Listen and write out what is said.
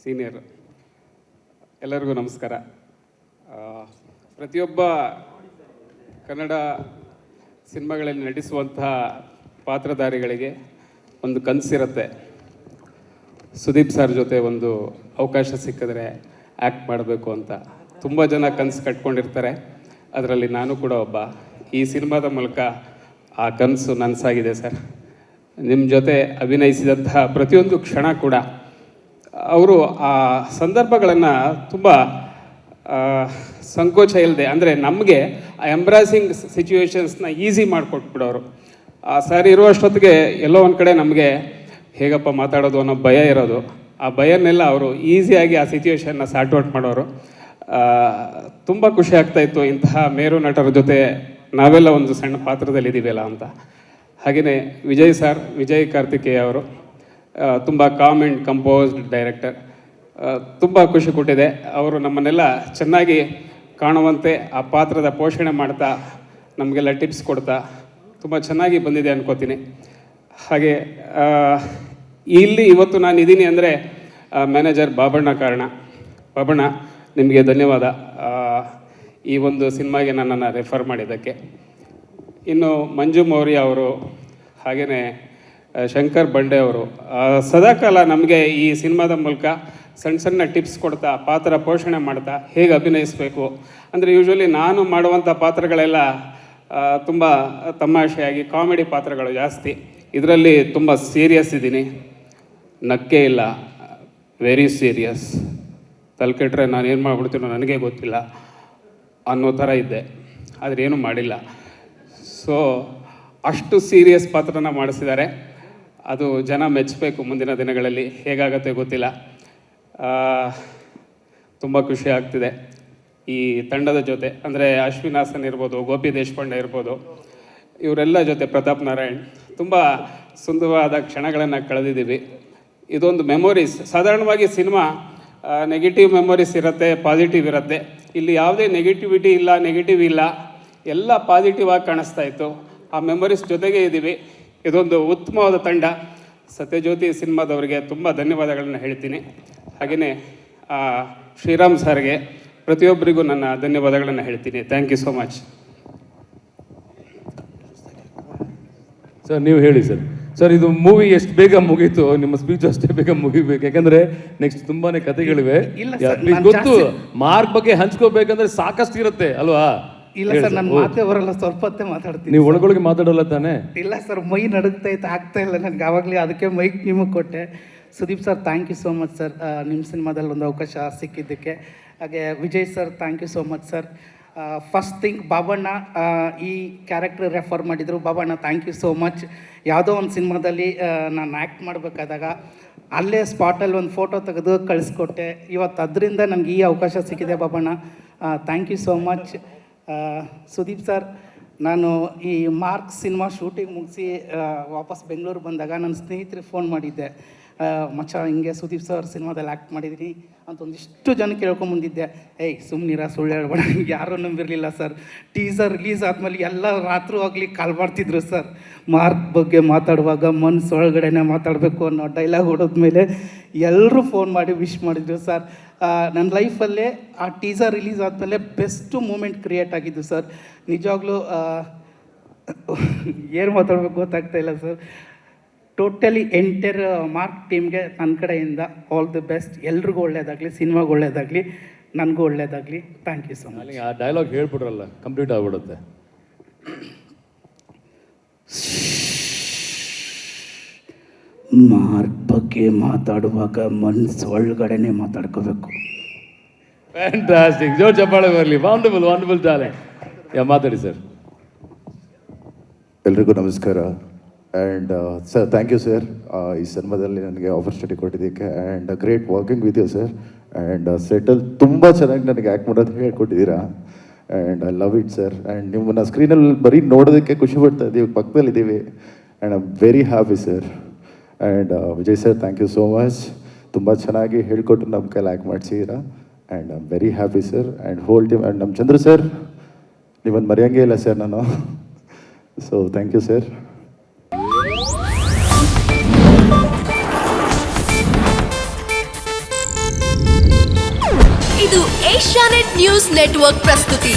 Senior ಎಲ್ಲರಿಗೂ ನಮಸ್ಕಾರ. ಪ್ರತಿಯೊಬ್ಬ ಕನ್ನಡ ಸಿನಿಮಾಗಳಲ್ಲಿ ನಟಿಸುವಂತಹ ಪಾತ್ರಧಾರಿಗಳಿಗೆ ಒಂದು ಕನಸಿರುತ್ತೆ. ಸುದೀಪ್ ಸರ್ ಜೊತೆ ಒಂದು ಅವಕಾಶ ಸಿಕ್ಕಿದ್ರೆ ಆ್ಯಕ್ಟ್ ಮಾಡಬೇಕು ಅಂತ ತುಂಬ ಜನ ಕನಸು ಕಟ್ಕೊಂಡಿರ್ತಾರೆ. ಅದರಲ್ಲಿ ನಾನು ಕೂಡ ಒಬ್ಬ. ಈ ಸಿನಿಮಾದ ಮೂಲಕ ಆ ಕನಸು ನನಸಾಗಿದೆ ಸರ್. ನಿಮ್ಮ ಜೊತೆ ಅಭಿನಯಿಸಿದಂತಹ ಪ್ರತಿಯೊಂದು ಕ್ಷಣ ಕೂಡ ಅವರು ಆ ಸಂದರ್ಭಗಳನ್ನು ತುಂಬ ಸಂಕೋಚ ಇಲ್ಲದೆ, ಅಂದರೆ ನಮಗೆ ಆ ಎಂಬ್ರಾಸಿಂಗ್ ಸಿಚುವೇಶನ್ಸ್ನ ಈಸಿ ಮಾಡಿಕೊಟ್ಬಿಡೋರು. ಆ ಸರ್ ಇರುವಷ್ಟೊತ್ತಿಗೆ ಎಲ್ಲೋ ಒಂದು ಕಡೆ ನಮಗೆ ಹೇಗಪ್ಪ ಮಾತಾಡೋದು ಅನ್ನೋ ಭಯ ಇರೋದು. ಆ ಭಯನ್ನೆಲ್ಲ ಅವರು ಈಸಿಯಾಗಿ ಆ ಸಿಚುವೇಶನ್ನ ಸಾರ್ಟ್ ಔಟ್ ಮಾಡೋರು. ತುಂಬ ಖುಷಿ ಆಗ್ತಾಯಿತ್ತು ಇಂತಹ ಮೇರು ನಟರ ಜೊತೆ ನಾವೆಲ್ಲ ಒಂದು ಸಣ್ಣ ಪಾತ್ರದಲ್ಲಿದ್ದೀವಲ್ಲ ಅಂತ. ಹಾಗೆಯೇ ವಿಜಯ್ ಕಾರ್ತಿಕೇಯ ಅವರು ತುಂಬ ಕಾಮ್ ಆ್ಯಂಡ್ ಕಂಪೋಸ್ಡ್ ಡೈರೆಕ್ಟರ್. ತುಂಬ ಖುಷಿ ಕೊಟ್ಟಿದೆ. ಅವರು ನಮ್ಮನ್ನೆಲ್ಲ ಚೆನ್ನಾಗಿ ಕಾಣುವಂತೆ ಆ ಪಾತ್ರದ ಪೋಷಣೆ ಮಾಡ್ತಾ ನಮಗೆಲ್ಲ ಟಿಪ್ಸ್ ಕೊಡ್ತಾ ತುಂಬ ಚೆನ್ನಾಗಿ ಬಂದಿದೆ ಅನ್ಕೋತೀನಿ. ಹಾಗೆ ಇಲ್ಲಿ ಇವತ್ತು ನಾನು ಇದ್ದೀನಿ ಅಂದರೆ ಮ್ಯಾನೇಜರ್ ಬಾಬಣ್ಣ ಕಾರಣ. ಬಾಬಣ್ಣ, ನಿಮಗೆ ಧನ್ಯವಾದ ಈ ಒಂದು ಸಿನಿಮಾಗೆ ನನ್ನನ್ನು ರೆಫರ್ ಮಾಡಿದ್ದಕ್ಕೆ. ಇನ್ನು ಮಂಜು ಮೌರ್ಯ ಅವರು, ಹಾಗೆಯೇ ಶಂಕರ್ ಬಂಡೆ ಅವರು ಸದಾಕಾಲ ನಮಗೆ ಈ ಸಿನಿಮಾದ ಮೂಲಕ ಸಣ್ಣ ಸಣ್ಣ ಟಿಪ್ಸ್ ಕೊಡ್ತಾ ಪಾತ್ರ ಪೋಷಣೆ ಮಾಡ್ತಾ ಹೇಗೆ ಅಭಿನಯಿಸಬೇಕು. ಅಂದರೆ ಯೂಶ್ವಲಿ ನಾನು ಮಾಡುವಂಥ ಪಾತ್ರಗಳೆಲ್ಲ ತುಂಬ ತಮಾಷೆಯಾಗಿ ಕಾಮಿಡಿ ಪಾತ್ರಗಳು ಜಾಸ್ತಿ. ಇದರಲ್ಲಿ ತುಂಬ ಸೀರಿಯಸ್ ಇದ್ದೀನಿ, ನಕ್ಕೆ ಇಲ್ಲ, ವೆರಿ ಸೀರಿಯಸ್. ತಲೆ ಕೆಟ್ಟರೆ ನಾನು ಏನು ಮಾಡ್ಬಿಡ್ತೀನೋ ನನಗೆ ಗೊತ್ತಿಲ್ಲ ಅನ್ನೋ ಥರ ಇದ್ದೆ, ಆದರೆ ಏನೂ ಮಾಡಿಲ್ಲ. ಸೊ ಅಷ್ಟು ಸೀರಿಯಸ್ ಪಾತ್ರನ ಮಾಡಿಸಿದ್ದಾರೆ. ಅದು ಜನ ಮೆಚ್ಚಬೇಕು. ಮುಂದಿನ ದಿನಗಳಲ್ಲಿ ಹೇಗಾಗತ್ತೆ ಗೊತ್ತಿಲ್ಲ. ತುಂಬ ಖುಷಿ ಆಗ್ತಿದೆ ಈ ತಂಡದ ಜೊತೆ. ಅಂದರೆ ಅಶ್ವಿನ್ ಹಾಸನ್ ಇರ್ಬೋದು, ಗೋಪಿ ದೇಶಪಾಂಡೆ ಇರ್ಬೋದು, ಇವರೆಲ್ಲ ಜೊತೆ ಪ್ರತಾಪ್ ನಾರಾಯಣ್ ತುಂಬ ಸುಂದರವಾದ ಕ್ಷಣಗಳನ್ನು ಕಳೆದಿದ್ದೀವಿ. ಇದೊಂದು ಮೆಮೊರೀಸ್. ಸಾಧಾರಣವಾಗಿ ಸಿನಿಮಾ ನೆಗೆಟಿವ್ ಮೆಮೊರೀಸ್ ಇರುತ್ತೆ, ಪಾಸಿಟಿವ್ ಇರುತ್ತೆ. ಇಲ್ಲಿ ಯಾವುದೇ ನೆಗೆಟಿವಿಟಿ ಇಲ್ಲ, ನೆಗೆಟಿವ್ ಇಲ್ಲ, ಎಲ್ಲ ಪಾಸಿಟಿವ್ ಆಗಿ ಕಾಣಿಸ್ತಾ ಇತ್ತು. ಆ ಮೆಮೊರೀಸ್ ಜೊತೆಗೆ ಇದ್ದೀವಿ. ಇದೊಂದು ಉತ್ತಮವಾದ ತಂಡ. ಸತ್ಯಜ್ಯೋತಿ ಸಿನಿಮಾದವರಿಗೆ ತುಂಬ ಧನ್ಯವಾದಗಳನ್ನು ಹೇಳ್ತೀನಿ. ಹಾಗೆಯೇ ಶ್ರೀರಾಮ್ ಸರ್ಗೆ ಪ್ರತಿಯೊಬ್ಬರಿಗೂ ನನ್ನ ಧನ್ಯವಾದಗಳನ್ನು ಹೇಳ್ತೀನಿ. Thank you so much. Sir ನೀವು ಹೇಳಿ ಸರ್. ಇದು ಮೂವಿ ಎಷ್ಟು ಬೇಗ ಮುಗೀತು, ನಿಮ್ಮ ಸ್ಪೀಚ್ ಅಷ್ಟೇ ಬೇಗ ಮುಗಿಬೇಕು. ಯಾಕಂದ್ರೆ ನೆಕ್ಸ್ಟ್ ತುಂಬಾನೇ ಕಥೆಗಳಿವೆ. ಗೊತ್ತು, ಮಾರ್ಕ್ ಬಗ್ಗೆ ಹಂಚ್ಕೋಬೇಕಂದ್ರೆ ಸಾಕಷ್ಟು ಇರುತ್ತೆ ಅಲ್ವಾ? ಇಲ್ಲ ಸರ್, ನನ್ನ ಮಾತೇ ಬರಲ್ಲ, ಸ್ವಲ್ಪ ಹೊತ್ತೇ ಮಾತಾಡ್ತೀನಿ. ನೀವು ಒಳಗೊಳಗೆ ಮಾತಾಡೋಲ್ಲ ತಾನೇ? ಇಲ್ಲ ಸರ್, ಮೈ ನಡುಗ್ತಾ ಇತ್ತು, ಆಗ್ತಾ ಇಲ್ಲ ನನಗೆ. ಆವಾಗಲೇ ಅದಕ್ಕೆ ಮೈಕ್ ನಿಮಗೆ ಕೊಟ್ಟೆ. Sudeep sir, thank you so much sir, ನಿಮ್ಮ ಸಿನಿಮಾದಲ್ಲಿ ಒಂದು ಅವಕಾಶ ಸಿಕ್ಕಿದ್ದಕ್ಕೆ. ಹಾಗೆ Vijay sir, thank you so much sir. First thing, Babanna ಈ ಕ್ಯಾರೆಕ್ಟರ್ ರೆಫರ್ ಮಾಡಿದರು. Babanna, thank you so much. ಯಾವುದೋ ಒಂದು ಸಿನಿಮಾದಲ್ಲಿ ನಾನು ಆ್ಯಕ್ಟ್ ಮಾಡಬೇಕಾದಾಗ ಅಲ್ಲೇ ಸ್ಪಾಟಲ್ಲಿ ಒಂದು ಫೋಟೋ ತೆಗೆದು ಕಳಿಸ್ಕೊಟ್ಟೆ. ಇವತ್ತು ಅದರಿಂದ ನನಗೆ ಈ ಅವಕಾಶ ಸಿಕ್ಕಿದೆ Babanna. Thank you so much. Sudeep sir, ನಾನು ಈ ಮಾರ್ಕ್ ಸಿನಿಮಾ ಶೂಟಿಂಗ್ ಮುಗಿಸಿ ವಾಪಸ್ ಬೆಂಗಳೂರು ಬಂದಾಗ ನನ್ನ ಸ್ನೇಹಿತರಿಗೆ ಫೋನ್ ಮಾಡಿದ್ದೆ. ಮಚ್ಚ, ಹಿಂಗೆ ಸುದೀಪ್ ಸರ್ ಸಿನಿಮಾದಲ್ಲಿ ಆ್ಯಕ್ಟ್ ಮಾಡಿದ್ದೀನಿ ಅಂತ ಒಂದಿಷ್ಟು ಜನಕ್ಕೆ ಹೇಳ್ಕೊಂಬಂದಿದ್ದೆ. ಏಯ್ ಸುಮ್ಮನಿರ, ಸುಳ್ಳು ಹೇಳ್ಬೇಡ. ಯಾರೂ ನಂಬಿರಲಿಲ್ಲ ಸರ್. ಟೀಸರ್ ರಿಲೀಸ್ ಆದಮೇಲೆ ಎಲ್ಲ ರಾತ್ರಿ ಆಗಲಿ ಕಾಲ್ ಮಾಡ್ತಿದ್ರು ಸರ್. ಮಾರ್ಕ್ ಬಗ್ಗೆ ಮಾತಾಡುವಾಗ ಮನಸ್ಸೊಳಗಡೆನೆ ಮಾತಾಡಬೇಕು ಅನ್ನೋ ಡೈಲಾಗ್ ಹೊಡೋದ್ಮೇಲೆ ಎಲ್ಲರೂ ಫೋನ್ ಮಾಡಿ ವಿಶ್ ಮಾಡಿದ್ರು ಸರ್. ನನ್ನ ಲೈಫಲ್ಲೇ ಆ ಟೀಸರ್ ರಿಲೀಸ್ ಆದಮೇಲೆ ಬೆಸ್ಟು ಮೂಮೆಂಟ್ ಕ್ರಿಯೇಟ್ ಆಗಿದ್ದು ಸರ್. ನಿಜವಾಗ್ಲೂ ಏನು ಮಾತಾಡಬೇಕು ಗೊತ್ತಾಗ್ತಾ ಇಲ್ಲ ಸರ್. ಟೋಟಲಿ ಎಂಟೈರ್ ಮಾರ್ಕ್ ಟೀಮ್ಗೆ ನನ್ನ ಕಡೆಯಿಂದ ಆಲ್ ದಿ ಬೆಸ್ಟ್. ಎಲ್ರಿಗೂ ಒಳ್ಳೇದಾಗಲಿ, ಸಿನಿಮಾಗೆ ಒಳ್ಳೇದಾಗಲಿ, ನನಗೂ ಒಳ್ಳೇದಾಗಲಿ. Thank you so much. ಆ ಡೈಲಾಗ್ ಹೇಳ್ಬಿಡ್ರಲ್ಲ, ಕಂಪ್ಲೀಟ್ ಆಗ್ಬಿಡುತ್ತೆ. ಮಾರ್ಕ್ ಬಗ್ಗೆ ಮಾತಾಡುವಾಗ ಮನಸ್ಸು ಒಳಗಡೆನೆ ಮಾತಾಡ್ಕೋಬೇಕು. ಫ್ಯಾಂಟಾಸ್ಟಿಕ್. ಜೋರ್ ಚಪ್ಪಾಳೆ ಬರಲಿ. Wonderful talent. ಮಾತಾಡಿ ಸರ್. ಎಲ್ರಿಗೂ ನಮಸ್ಕಾರ. And sir, thank you sir ಈ ಸಿನಿಮಾದಲ್ಲಿ ನನಗೆ ಆಪರ್ಚುನಿಟಿ ಕೊಟ್ಟಿದ್ದಕ್ಕೆ. And great working with you sir. And ಸೆಟಲ್ಲಿ ತುಂಬ ಚೆನ್ನಾಗಿ ನನಗೆ ಆ್ಯಕ್ಟ್ ಮಾಡೋದು ಹೇಳ್ಕೊಟ್ಟಿದ್ದೀರಾ. And I love it sir. And ನಿಮ್ಮನ್ನು ಸ್ಕ್ರೀನಲ್ಲಿ ಬರೀ ನೋಡೋದಕ್ಕೆ ಖುಷಿ ಪಡ್ತಾ ಇದ್ದೀವಿ, ಪಕ್ಕದಲ್ಲಿದ್ದೀವಿ. And I am very happy sir. And Vijay sir, thank you so much. ತುಂಬ ಚೆನ್ನಾಗಿ ಹೇಳ್ಕೊಟ್ಟು ನಮ್ಮ ಕೈಲಿ ಆ್ಯಕ್ಟ್ ಮಾಡಿಸಿದ್ದೀರಾ. And I am very happy sir. And whole team. And ನಮ್ಮ ಚಂದ್ರು ಸರ್, ನಿಮ್ಮನ್ನು ಮರೆಯೋಂಗೇ ಇಲ್ಲ ಸರ್ ನಾನು. So thank you sir. ಇದು ಏಷ್ಯಾನೆಟ್ ನ್ಯೂಸ್ ನೆಟ್ವರ್ಕ್ ಪ್ರಸ್ತುತಿ.